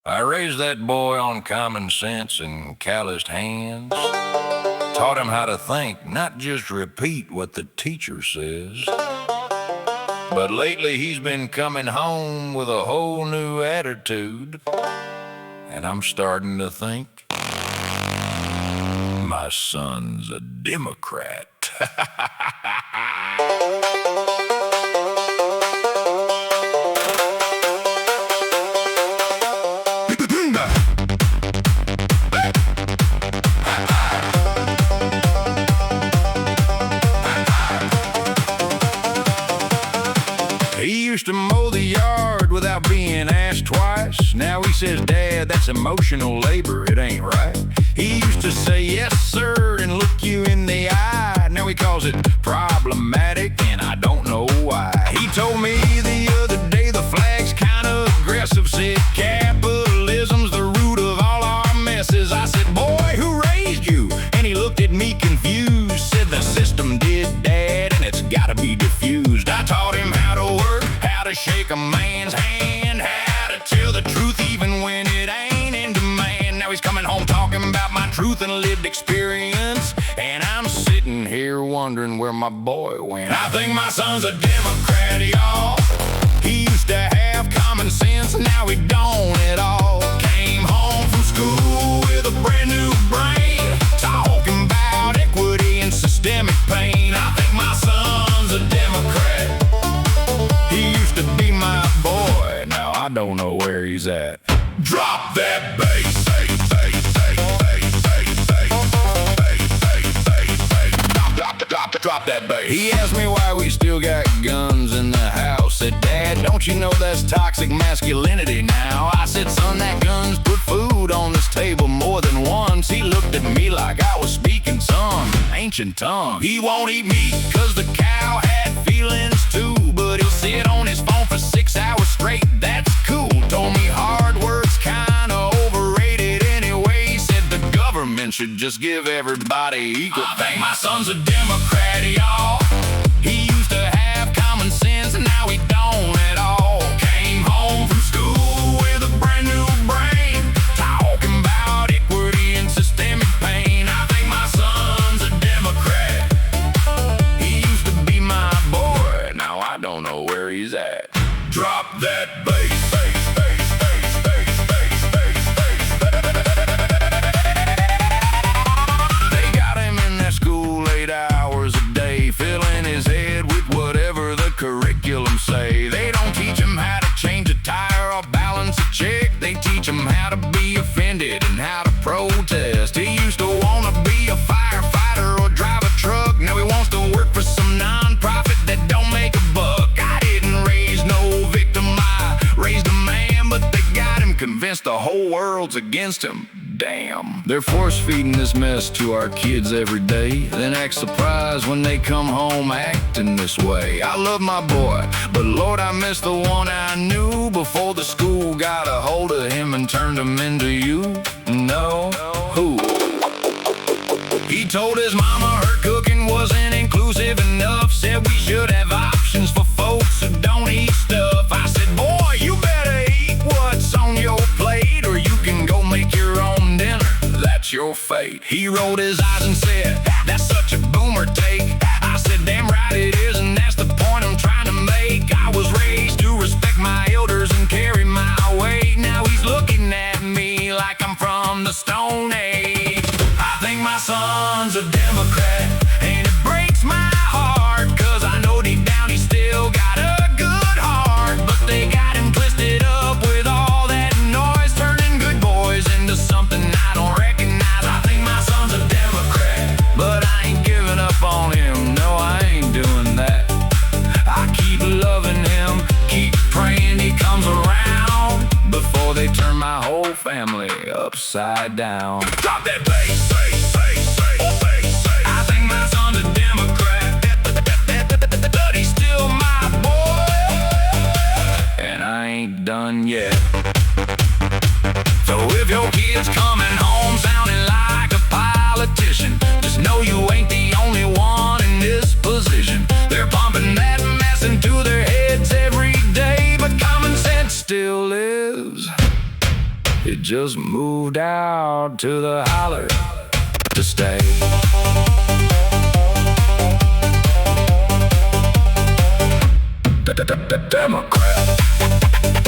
I raised that boy on common sense and calloused hands. Taught him how to think, not just repeat what the teacher says. But lately he's been coming home with a whole new attitude. And I'm starting to think my son's a Democrat. He used to mow the yard without being asked twice. Now he says, "Dad, that's emotional labor, it ain't right." He used to say, "Yes, sir," and look you in the eye. Now he calls it problematic, and I don't know why. He told me the other day the flag's kind of aggressive. Said capitalism's the root of all our messes. I said, "Boy, who raised you?" And he looked at me confused. Said, "The system did, Dad, and it's gotta be diffused." I taught him how to work, how to shake a man's hand, how to tell the truth even when it ain't in demand. Now he's coming home talking about my truth and lived experience, and I'm sitting here wondering where my boy went. I think my son's a Democrat, y'all. He used to have common sense, now he don't at all. Came home from school with a brand new brain, talking about equity and systemic pain. I think my son's a Democrat. He used to be my boy, now I don't know where he's at. Drop that bass. Drop that bass. He asked me why we still got guns in the house. Said, "Dad, don't you know that's toxic masculinity now?" I said, "Son, that guns put food on this table more than once." He looked at me like I was speaking some ancient tongue. He won't eat meat cause the cow had feelings too, but he'll sit on his phone for 6 hours straight. That's cool. Told me hard work's kinda overrated anyway. He said the government should just give everybody equal. I think my son's a Democrat, y'all. He used to have common sense, and now he don't at all. Came home from school with a brand new brain, talking about equity and systemic pain. I think my son's a Democrat. He used to be my boy, now I don't know where he's at. Drop that bass. They got him in that school 8 hours a day, filling his head with whatever the curriculum say. They don't teach him how to change a tire or balance a check. They teach him how to be offended and how to protest. He used to want to be a firefighter or drive a truck. Now he wants to work for some non-profit that don't make a buck. I didn't raise no victim, I raised a man, but they got him convinced the whole world's against him. Damn. They're force-feeding this mess to our kids every day, then act surprised when they come home acting this way. I love my boy, but Lord, I miss the one I knew before the school got a hold of him and turned him into you. No? Who? He told his mama her cooking wasn't inclusive enough. Said we should have options for folks who don't eat stuff. I said, "Boy, you better eat what's on your plate, or you can go make your own dinner. That's your fate." He rolled his eyes and said, "That's such a boomer take." I said, "Damn right it is, and that's the point I'm trying to make. I was raised to respect my elders and carry my weight." Now he's looking at me like I'm from the Stone Age. I think my son's a Democrat, and it breaks my heart, cause I know deep down he's still got a good heart. But they got him twisted up with all that noise, turning good boys into something I don't recognize. I think my son's a Democrat, but I ain't giving up on him. No, I ain't doing that. I keep loving him, keep praying he comes around before they turn my whole family upside down. Drop that bass. I think my son's a Democrat, but he's still my boy, and I ain't done yet. So if your kid's coming home sounding like a politician, just know you ain't the only one in this position. They're pumping that mess into their heads every day, but common sense still lives. It just moved out to the holler to stay. Democrat.